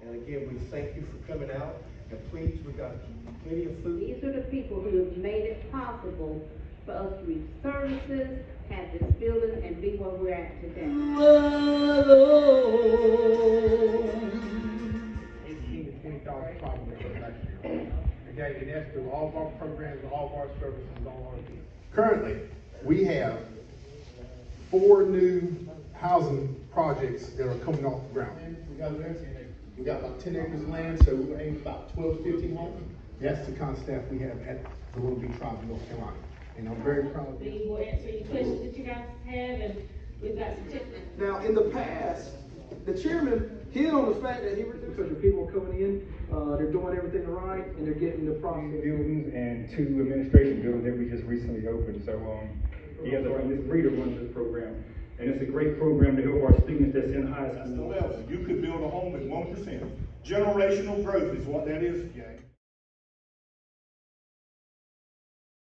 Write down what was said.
And again, we thank you for coming out, and please, we got plenty of food. These are the people who have made it possible for us to reach services, have this building, and be where we're at today. 18 to 20,000 probably last year. Okay, and that's through all of our programs, all of our services, all our people. Currently, we have 4 new housing projects that are coming off the ground. We got about 10 acres of land, so we're aiming about 12 to 15 homes. That's the kind of staff we have at the Lumbee Tribe of North Carolina. And I'm very proud of We will answer any questions that you guys have, and we've got some tips. Now, in the past, the chairman hid on the fact that he was, because the people are coming in, they're doing everything right, and they're getting the process. Buildings and 2 administration buildings that we just recently opened. So he has this breeder runs this program, and it's a great program to help our students that's in high school. That's the level. You could build a home at 1%. Generational growth is what that is, gang.